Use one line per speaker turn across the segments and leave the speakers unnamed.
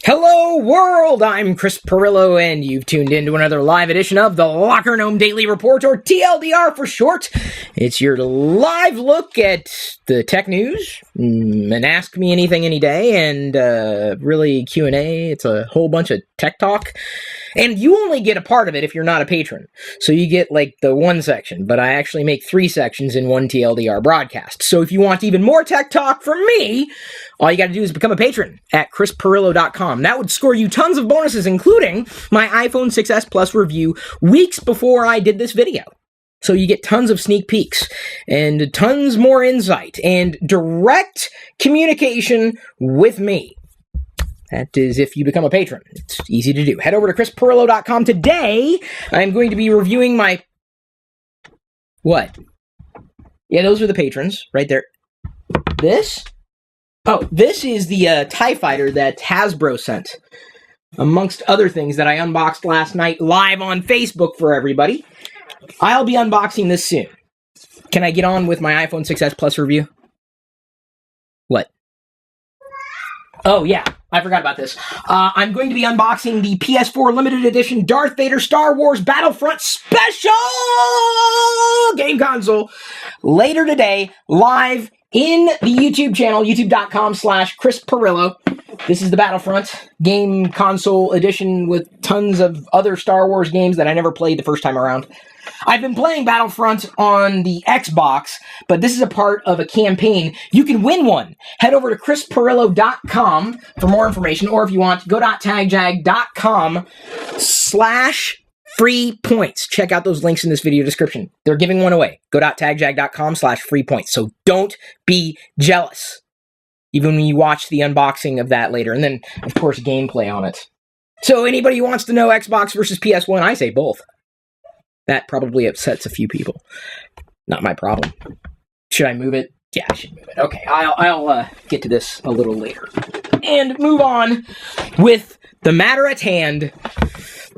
Hello world, I'm Chris Pirillo, and you've tuned in to another live edition of the LockerGnome Daily Report, or TLDR for short. It's your live look at the tech news, and Ask Me Anything Any Day, and really Q&A. It's a whole bunch of tech talk, and you only get a part of it if you're not a patron. So you get like the one section, but I actually make 3 sections in one TLDR broadcast. So if you want even more tech talk from me, all you got to do is become a patron at chrispirillo.com. That would score you tons of bonuses, including my iPhone 6s Plus review weeks before I did this video. So you get tons of sneak peeks and tons more insight and direct communication with me. That is if you become a patron. It's easy to do. Head over to chrispirillo.com. Today, I'm going to be reviewing my... What? Yeah, those are the patrons right there. This? Oh, this is the TIE Fighter that Hasbro sent, amongst other things that I unboxed last night live on Facebook for everybody. I'll be unboxing this soon. Can I get on with my iPhone 6s Plus review? What? Oh, yeah, I forgot about this. I'm going to be unboxing the PS4 Limited Edition Darth Vader Star Wars Battlefront Special game console later today, live in the YouTube channel, youtube.com/Chris Pirillo. This is the Battlefront game console edition with tons of other Star Wars games that I never played the first time around. I've been playing Battlefront on the Xbox, but this is a part of a campaign. You can win one. Head over to chrispirillo.com for more information, or if you want, go.tagjag.com/free points. Check out those links in this video description. They're giving one away. Go.tagjag.com/free points. So don't be jealous, even when you watch the unboxing of that later. And then, of course, gameplay on it. So anybody who wants to know Xbox versus PS1, I say both. That probably upsets a few people. Not my problem. Should I move it? Yeah, I should move it. Okay, I'll get to this a little later. And move on with the matter at hand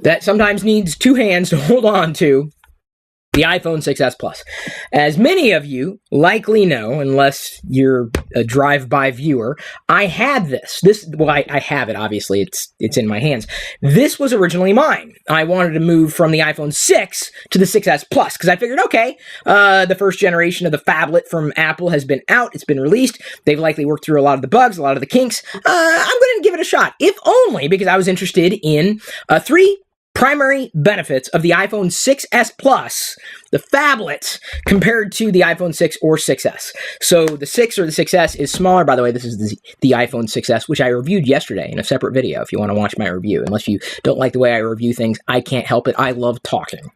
that sometimes needs 2 hands to hold on to, the iPhone 6s Plus. As many of you likely know, unless you're a drive-by viewer, I had this. I have it, obviously. It's in my hands. This was originally mine. I wanted to move from the iPhone 6 to the 6s Plus, because I figured, okay, the first generation of the phablet from Apple has been out. It's been released. They've likely worked through a lot of the bugs, a lot of the kinks. I'm going to give it a shot, if only because I was interested in 3 primary benefits of the iPhone 6s Plus, the phablet, compared to the iPhone 6 or 6s. So the 6 or the 6s is smaller. By the way, this is the iPhone 6s, which I reviewed yesterday in a separate video if you want to watch my review. Unless you don't like the way I review things, I can't help it. I love talking.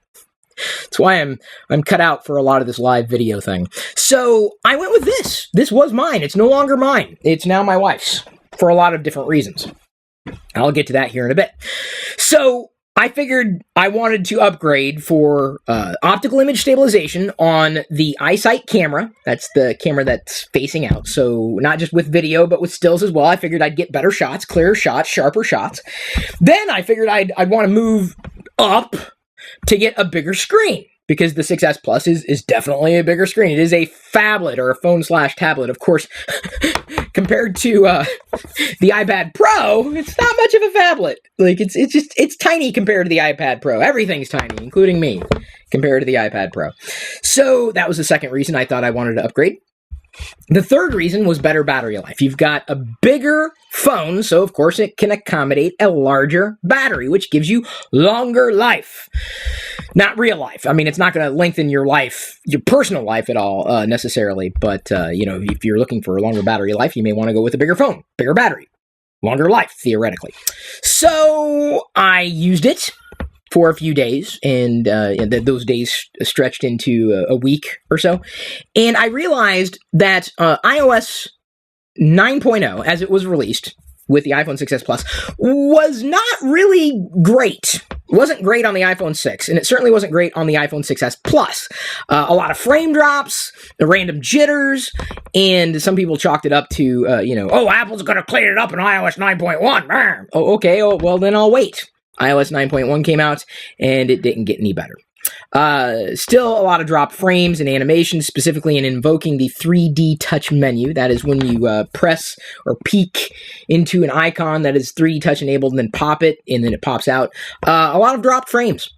That's why I'm cut out for a lot of this live video thing. So I went with this. This was mine. It's no longer mine. It's now my wife's, for a lot of different reasons. I'll get to that here in a bit. So I figured I wanted to upgrade for optical image stabilization on the iSight camera. That's the camera that's facing out. So not just with video, but with stills as well. I figured I'd get better shots, clearer shots, sharper shots. Then I figured I'd want to move up to get a bigger screen, because the 6s Plus is definitely a bigger screen. It is a phablet, or a phone/tablet. Of course, compared to the iPad Pro, it's not much of a phablet. Like, it's tiny compared to the iPad Pro. Everything's tiny, including me, compared to the iPad Pro. So that was the second reason I thought I wanted to upgrade. The third reason was better battery life. You've got a bigger phone, so of course it can accommodate a larger battery, which gives you longer life. Not real life. I mean, it's not going to lengthen your life, your personal life at all, necessarily. But, if you're looking for a longer battery life, you may want to go with a bigger phone, bigger battery, longer life, theoretically. So I used it for a few days, and those days stretched into a week or so. And I realized that iOS 9.0, as it was released with the iPhone 6s Plus, was not really great. It wasn't great on the iPhone 6, and it certainly wasn't great on the iPhone 6s Plus. A lot of frame drops, random jitters, and some people chalked it up to, Apple's going to clean it up in iOS 9.1. Oh, okay, well then I'll wait. iOS 9.1 came out, and it didn't get any better. Still a lot of dropped frames and animations, specifically in invoking the 3D touch menu. That is when you press or peek into an icon that is 3D touch enabled and then pop it, and then it pops out. A lot of dropped frames.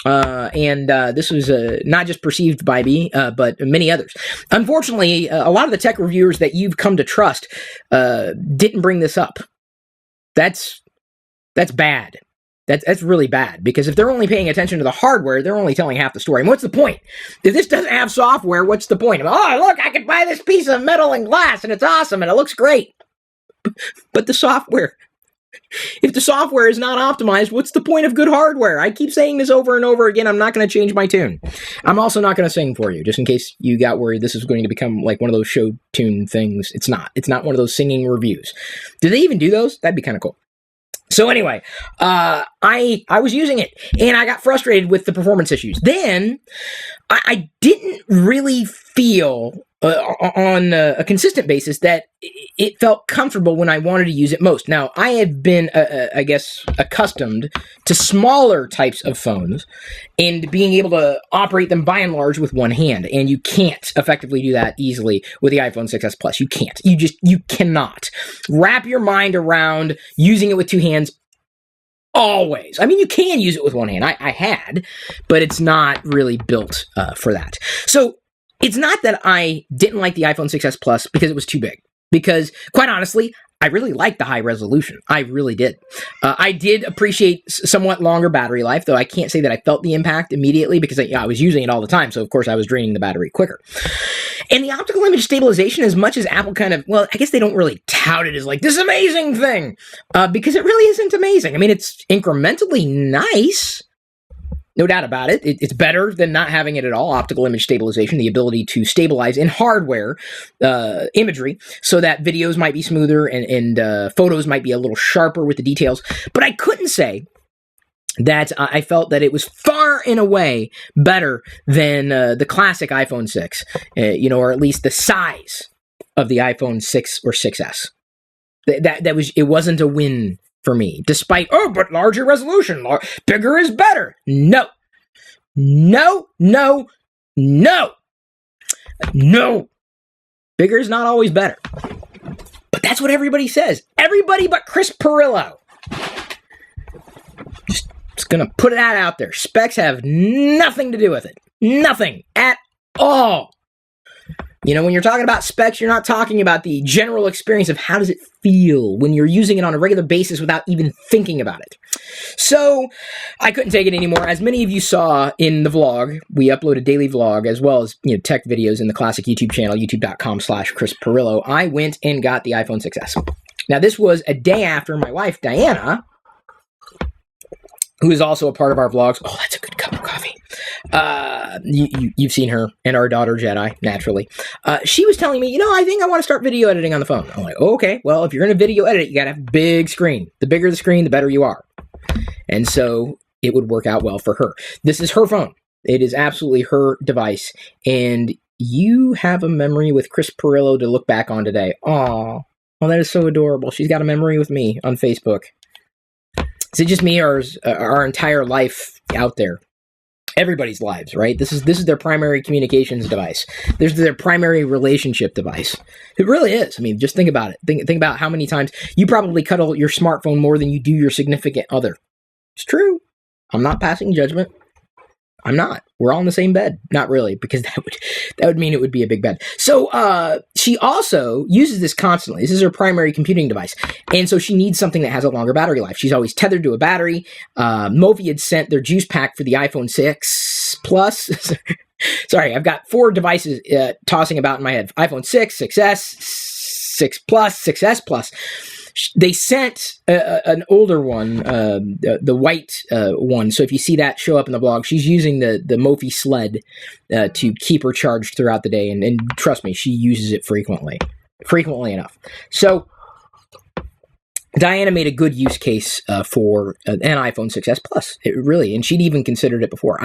And this was not just perceived by me, but many others. Unfortunately, a lot of the tech reviewers that you've come to trust didn't bring this up. That's bad. That's really bad, because if they're only paying attention to the hardware, they're only telling half the story. And what's the point? If this doesn't have software, what's the point? Oh, look, I can buy this piece of metal and glass, and it's awesome, and it looks great. But the software... If the software is not optimized, what's the point of good hardware? I keep saying this over and over again. I'm not going to change my tune. I'm also not going to sing for you, just in case you got worried this is going to become like one of those show tune things. It's not. It's not one of those singing reviews. Do they even do those? That'd be kind of cool. So anyway, I was using it, and I got frustrated with the performance issues. Then, I didn't really feel on a consistent basis that it felt comfortable when I wanted to use it most. Now, I have been, I guess, accustomed to smaller types of phones and being able to operate them by and large with one hand, and you can't effectively do that easily with the iPhone 6s Plus. You can't. You cannot. Wrap your mind around using it with two hands always. I mean, you can use it with one hand. I had, but it's not really built for that. So, it's not that I didn't like the iPhone 6s Plus because it was too big. Because, quite honestly, I really liked the high resolution. I really did. I did appreciate somewhat longer battery life, though I can't say that I felt the impact immediately because I was using it all the time, so of course I was draining the battery quicker. And the optical image stabilization, as much as Apple kind of, well, I guess they don't really tout it as like this amazing thing, because it really isn't amazing. I mean, it's incrementally nice. No doubt about it. It's better than not having it at all. Optical image stabilization, the ability to stabilize in hardware imagery so that videos might be smoother and photos might be a little sharper with the details. But I couldn't say that I felt that it was far and away better than the classic iPhone 6, or at least the size of the iPhone 6 or 6S. It wasn't a win for me, despite, but larger resolution, bigger is better. No. Bigger is not always better. But that's what everybody says. Everybody but Chris Pirillo. Just gonna put that out there. Specs have nothing to do with it. Nothing at all. When you're talking about specs, you're not talking about the general experience of how does it feel when you're using it on a regular basis without even thinking about it. So, I couldn't take it anymore. As many of you saw in the vlog, we upload a daily vlog as well as tech videos in the classic YouTube channel, youtube.com/Chris Pirillo. I went and got the iPhone 6s. Now, this was a day after my wife, Diana, who is also a part of our vlogs. Oh, that's a good cup of coffee. You've seen her, and our daughter Jedi, naturally. She was telling me, I think I want to start video editing on the phone. I'm like, okay, well, if you're going to video edit, you got to have a big screen. The bigger the screen, the better you are. And so it would work out well for her. This is her phone. It is absolutely her device. And you have a memory with Chris Pirillo to look back on today. Aw, well, that is so adorable. She's got a memory with me on Facebook. Is it just me, or is our entire life out there? Everybody's lives, right? This is their primary communications device. This is their primary relationship device. It really is. I mean, just think about it. Think about how many times you probably cuddle your smartphone more than you do your significant other. It's true. I'm not passing judgment. I'm not. We're all in the same bed. Not really, because that would mean it would be a big bed. So she also uses this constantly. This is her primary computing device. And so she needs something that has a longer battery life. She's always tethered to a battery. Mophie had sent their juice pack for the iPhone 6 Plus. Sorry, I've got 4 devices tossing about in my head. iPhone 6, 6S, 6 Plus, 6S Plus. They sent an older one, the white one. So if you see that show up in the blog, she's using the Mophie sled to keep her charged throughout the day. And trust me, she uses it frequently enough. So Diana made a good use case for an iPhone 6s Plus. It really, and she'd even considered it before.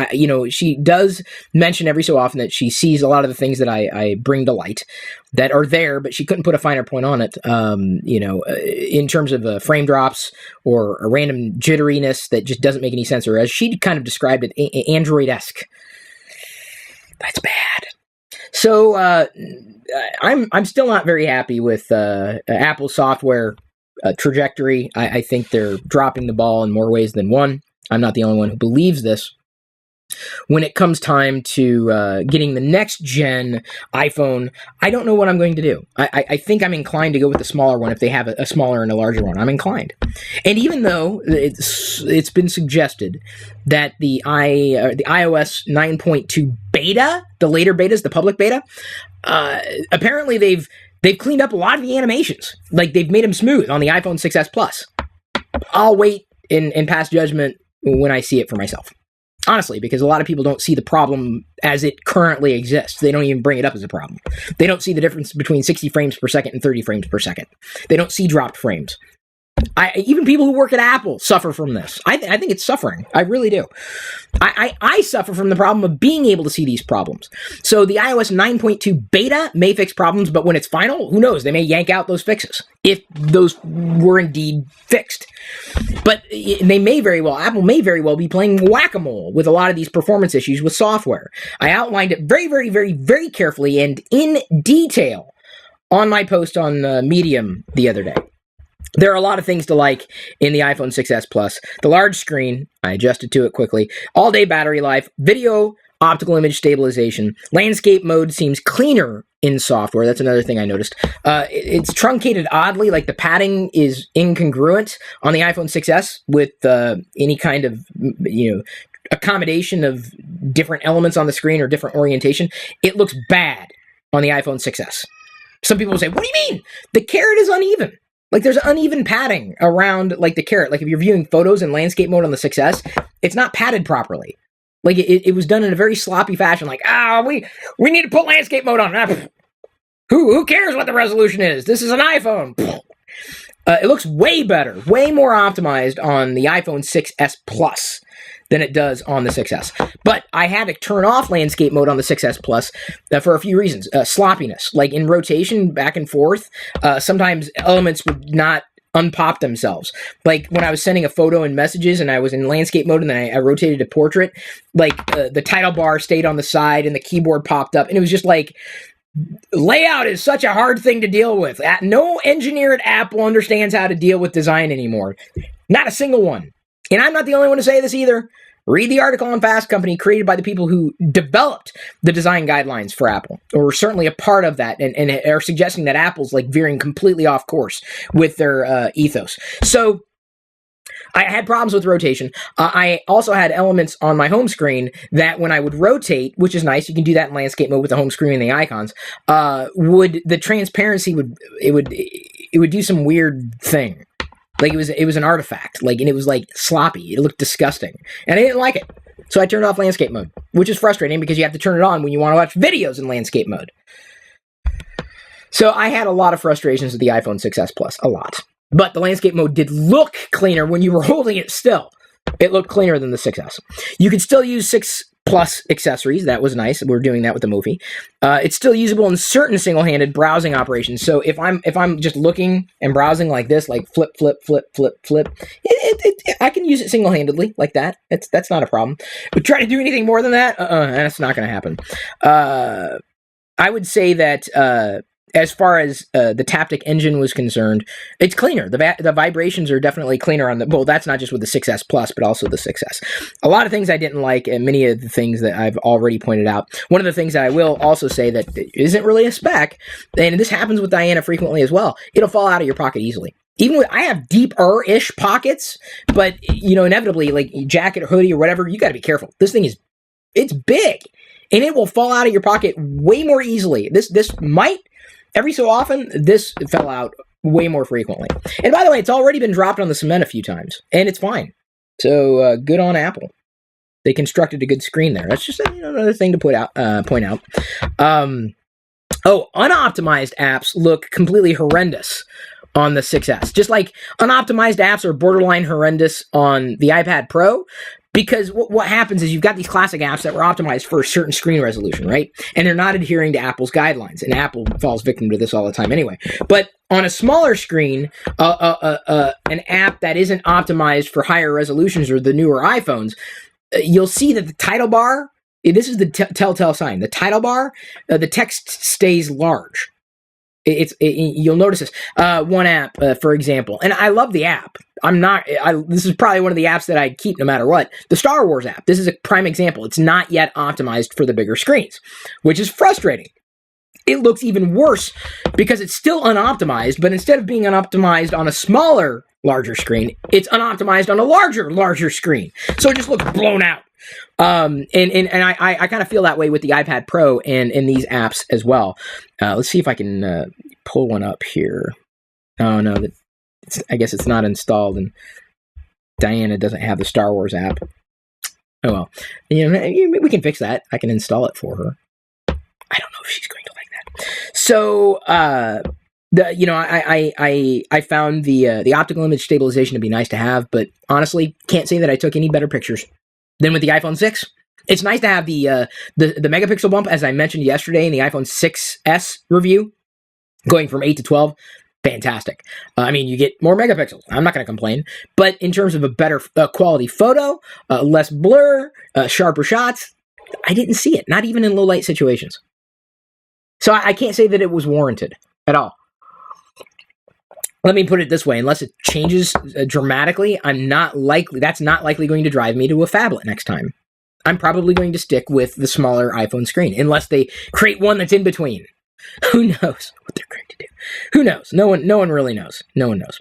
She does mention every so often that she sees a lot of the things that I bring to light that are there, but she couldn't put a finer point on it. In terms of frame drops or a random jitteriness that just doesn't make any sense, or as she kind of described it, Android-esque. That's bad. So I'm still not very happy with Apple software trajectory. I think they're dropping the ball in more ways than one. I'm not the only one who believes this. When it comes time to getting the next gen iPhone, I don't know what I'm going to do. I think I'm inclined to go with the smaller one if they have a smaller and a larger one. I'm inclined. And even though it's been suggested that the iOS 9.2 beta, the later betas, the public beta, apparently they've cleaned up a lot of the animations. Like, they've made them smooth on the iPhone 6s Plus. I'll wait and pass judgment when I see it for myself. Honestly, because a lot of people don't see the problem as it currently exists. They don't even bring it up as a problem. They don't see the difference between 60 frames per second and 30 frames per second. They don't see dropped frames. Even people who work at Apple suffer from this. I think it's suffering. I really do. I suffer from the problem of being able to see these problems. So the iOS 9.2 beta may fix problems, but when it's final, who knows? They may yank out those fixes if those were indeed fixed. But Apple may very well be playing whack-a-mole with a lot of these performance issues with software. I outlined it very, very, very, very carefully and in detail on my post on Medium the other day. There are a lot of things to like in the iPhone 6s Plus. The large screen, I adjusted to it quickly. All-day battery life, video, optical image stabilization. Landscape mode seems cleaner in software. That's another thing I noticed. It's truncated oddly, like the padding is incongruent on the iPhone 6s with any kind of, accommodation of different elements on the screen or different orientation. It looks bad on the iPhone 6s. Some people say, what do you mean? The caret is uneven. Like, there's uneven padding around, like, the caret. Like, if you're viewing photos in landscape mode on the 6S, it's not padded properly. Like, it was done in a very sloppy fashion. Like, we need to put landscape mode on. Who cares what the resolution is? This is an iPhone. It looks way better, way more optimized on the iPhone 6s Plus than it does on the 6S. But I had to turn off landscape mode on the 6S Plus for a few reasons. Sloppiness, like in rotation back and forth, sometimes elements would not unpop themselves. Like when I was sending a photo in messages and I was in landscape mode and then I rotated to portrait, like the title bar stayed on the side and the keyboard popped up, and it was just like, layout is such a hard thing to deal with. No engineer at Apple understands how to deal with design anymore. Not a single one. And I'm not the only one to say this either. Read the article on Fast Company created by the people who developed the design guidelines for Apple, or certainly a part of that, and are suggesting that Apple's like veering completely off course with their ethos. So I had problems with rotation. I also had elements on my home screen that when I would rotate, which is nice, you can do that in landscape mode with the home screen and the icons, the transparency would do some weird thing. Like it was an artifact, and it was like sloppy. It looked disgusting, and I didn't like it. So I turned off landscape mode, which is frustrating because you have to turn it on when you want to watch videos in landscape mode. So I had a lot of frustrations with the iPhone 6s Plus, a lot. But the landscape mode did look cleaner when you were holding it still. It looked cleaner than the 6S. You could still use 6 Plus accessories. That was nice. We're doing that with the movie. It's still usable in certain single-handed browsing operations. So if I'm just looking and browsing like this, like flip, I can use it single-handedly like that. That's not a problem. But try to do anything more than that, that's not going to happen. I would say that as far as the Taptic engine was concerned, it's cleaner. The vibrations are definitely cleaner on well, that's not just with the 6S Plus, but also the 6S. A lot of things I didn't like, and many of the things that I've already pointed out. One of the things that I will also say that isn't really a spec, and this happens with Diana frequently as well, it'll fall out of your pocket easily. Even I have deeper-ish pockets, but, inevitably, like jacket or hoodie or whatever, you got to be careful. This thing it's big, and it will fall out of your pocket way more easily. This might... Every so often, this fell out way more frequently. And by the way, it's already been dropped on the cement a few times, and it's fine. So good on Apple. They constructed a good screen there. That's just another thing to point out. Unoptimized apps look completely horrendous on the 6S. Just like unoptimized apps are borderline horrendous on the iPad Pro, because what happens is you've got these classic apps that were optimized for a certain screen resolution, right? And they're not adhering to Apple's guidelines, and Apple falls victim to this all the time anyway. But on a smaller screen, an app that isn't optimized for higher resolutions or the newer iPhones, you'll see that the title bar, this is the telltale sign, the title bar, the text stays large. You'll notice this. One app, for example, and I love the app. This is probably one of the apps that I keep no matter what. The Star Wars app. This is a prime example. It's not yet optimized for the bigger screens, which is frustrating. It looks even worse because it's still unoptimized, but instead of being unoptimized on a smaller, larger screen, it's unoptimized on a larger screen. So it just looks blown out. And I kind of feel that way with the iPad Pro and these apps as well. Let's see if I can pull one up here. Oh no, I guess it's not installed, and Diana doesn't have the Star Wars app. Oh well, we can fix that. I can install it for her. I don't know if she's going to like that. So, I found the optical image stabilization to be nice to have, but honestly, can't say that I took any better pictures than with the iPhone 6. It's nice to have the megapixel bump, as I mentioned yesterday in the iPhone 6S review, going from 8 to 12. Fantastic. You get more megapixels. I'm not going to complain. But in terms of a better quality photo, less blur, sharper shots, I didn't see it, not even in low light situations. So I can't say that it was warranted at all. Let me put it this way, unless it changes dramatically, that's not likely going to drive me to a phablet next time. I'm probably going to stick with the smaller iPhone screen, unless they create one that's in between. Who knows what they're going to do? Who knows? No one really knows. No one knows.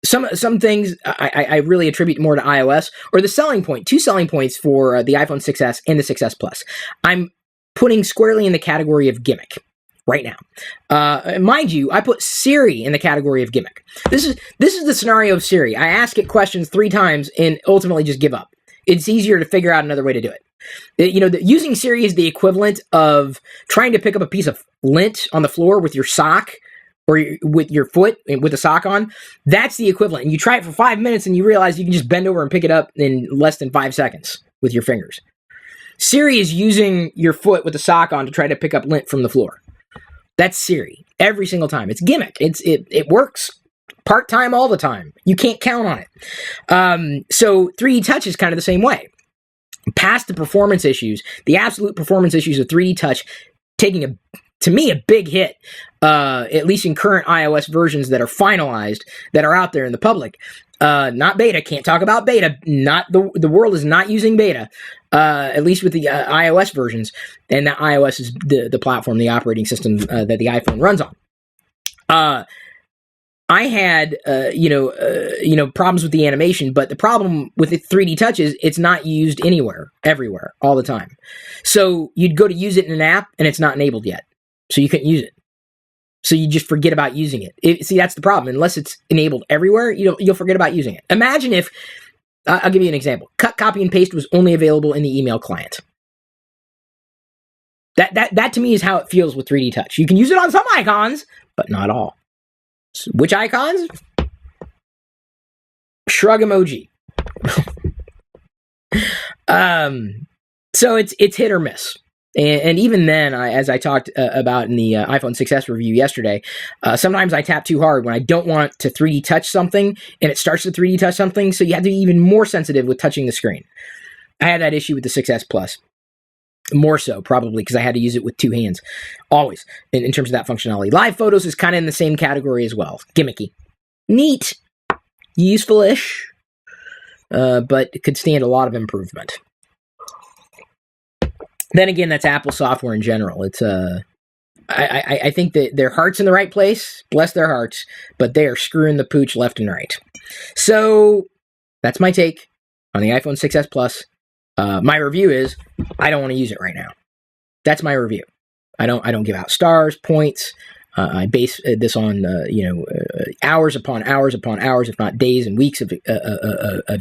Some things I really attribute more to iOS, or the selling point, two selling points for the iPhone 6S and the 6S Plus. I'm putting squarely in the category of gimmick right now. Mind you, I put Siri in the category of gimmick. This is the scenario of Siri. I ask it questions 3 times and ultimately just give up. It's easier to figure out another way to do it. Using Siri is the equivalent of trying to pick up a piece of lint on the floor with your sock or with your foot with a sock on. That's the equivalent. And you try it for 5 minutes and you realize you can just bend over and pick it up in less than 5 seconds with your fingers. Siri is using your foot with a sock on to try to pick up lint from the floor. That's Siri every single time. It's gimmick. It works part-time all the time. You can't count on it. So 3D Touch is kind of the same way. Past the performance issues, the absolute performance issues of 3D Touch taking to me, a big hit, at least in current iOS versions that are finalized, that are out there in the public. Not beta, can't talk about beta. The world is not using beta, at least with the iOS versions. And that iOS is the platform, the operating system that the iPhone runs on. I had, problems with the animation, but the problem with the 3D Touch is it's not used anywhere, everywhere, all the time. So you'd go to use it in an app, and it's not enabled yet. So you couldn't use it. So you just forget about using it. See, that's the problem. Unless it's enabled everywhere, you'll forget about using it. Imagine if, I'll give you an example. Cut, copy, and paste was only available in the email client. That to me is how it feels with 3D Touch. You can use it on some icons, but not all. Which icons? Shrug emoji. So it's hit or miss. And even then, as I talked about in the iPhone 6S review yesterday, sometimes I tap too hard when I don't want to 3D touch something, and it starts to 3D touch something, so you have to be even more sensitive with touching the screen. I had that issue with the 6S Plus. More so, probably, because I had to use it with 2 hands. Always, in terms of that functionality. Live photos is kind of in the same category as well. Gimmicky. Neat. Useful-ish. But it could stand a lot of improvement. Then again, that's Apple software in general. It's I think that their heart's in the right place, bless their hearts, but they are screwing the pooch left and right. So that's my take on the iPhone 6S Plus. My review is I don't want to use it right now. That's my review. I don't give out stars, points. I base this on hours upon hours upon hours, if not days and weeks of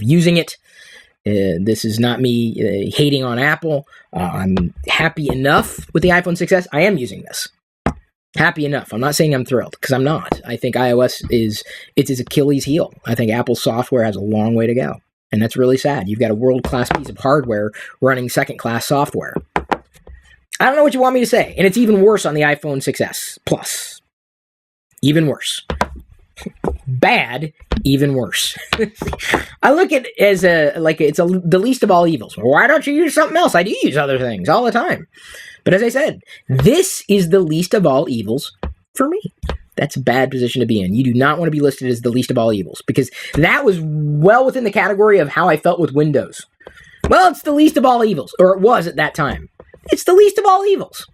using it. This is not me hating on Apple. I'm happy enough with the iPhone 6S. I am using this. happy enough. I'm not saying I'm thrilled, because I'm not. I think iOS is its Achilles heel. I think Apple's software has a long way to go. And that's really sad. You've got a world-class piece of hardware running second-class software. I don't know what you want me to say. And it's even worse on the iPhone 6s Plus. Even worse. Bad, even worse. I look at it as the least of all evils. Why don't you use something else? I do use other things all the time. But as I said, this is the least of all evils for me. That's a bad position to be in. You do not want to be listed as the least of all evils, because that was well within the category of how I felt with Windows. Well, it's the least of all evils, or it was at that time. It's the least of all evils.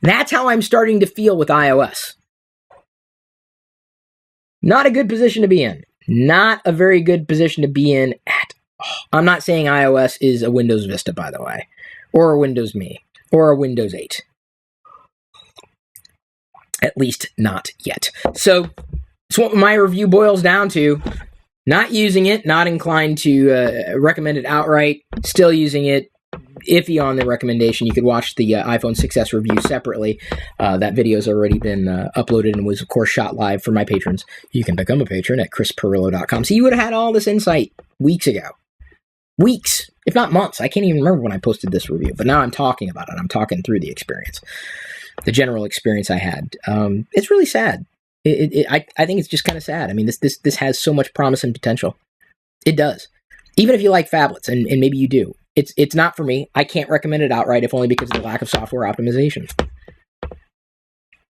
That's how I'm starting to feel with iOS. Not a good position to be in. Not a very good position to be in at all. I'm not saying iOS is a Windows Vista, by the way, or a Windows Me, or a Windows 8. At least not yet. So that's what my review boils down to. Not using it, not inclined to recommend it outright, still using it, iffy on the recommendation. You could watch the iPhone 6s review separately. That video's already been uploaded and was, of course, shot live for my patrons. You can become a patron at chrispirillo.com. So you would have had all this insight weeks ago. Weeks, if not months. I can't even remember when I posted this review, but now I'm talking about it. I'm talking through the experience. The general experience I had. It's really sad. I think it's just kind of sad. I mean, this has so much promise and potential. It does. Even if you like phablets, and maybe you do, it's not for me. I can't recommend it outright, if only because of the lack of software optimization.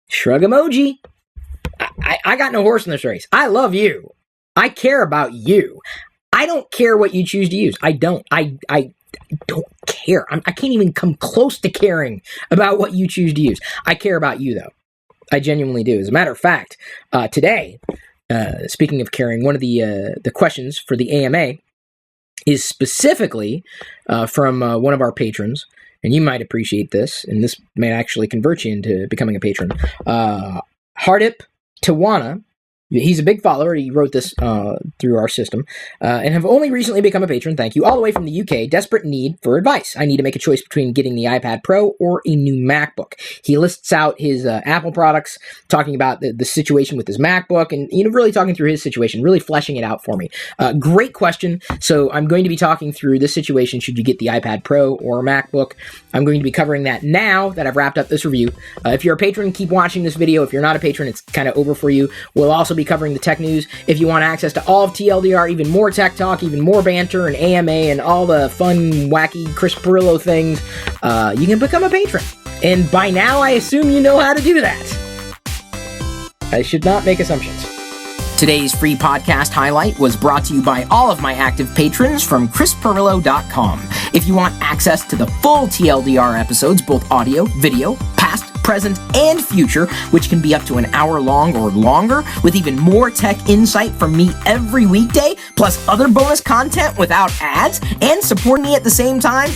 Shrug emoji. I got no horse in this race. I love you. I care about you. I don't care what you choose to use. I don't. I don't care. I can't even come close to caring about what you choose to use. I care about you, though. I genuinely do. As a matter of fact, today, speaking of caring, one of the questions for the AMA is specifically from one of our patrons, and you might appreciate this, and this may actually convert you into becoming a patron. Hardip Tawana. He's a big follower. He wrote this through our system and have only recently become a patron. Thank you. All the way from the UK. Desperate need for advice. I need to make a choice between getting the iPad Pro or a new MacBook. He lists out his Apple products, talking about the situation with his MacBook, and really talking through his situation, really fleshing it out for me. Great question. So I'm going to be talking through this situation. Should you get the iPad Pro or a MacBook? I'm going to be covering that now that I've wrapped up this review. If you're a patron, keep watching this video. If you're not a patron, it's kind of over for you. We'll also be covering the tech news. If you want access to all of TLDR, even more tech talk, even more banter and AMA and all the fun, wacky Chris Pirillo things, you can become a patron. And by now, I assume you know how to do that. I should not make assumptions. Today's free podcast highlight was brought to you by all of my active patrons from chrispirillo.com. If you want access to the full TLDR episodes, both audio, video, past, present, and future, which can be up to an hour long or longer, with even more tech insight from me every weekday, plus other bonus content without ads, and support me at the same time,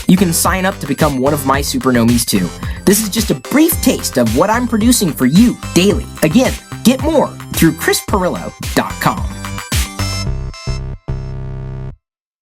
you can sign up to become one of my supernomies too. This is just a brief taste of what I'm producing for you daily. Again, get more through chrispirillo.com.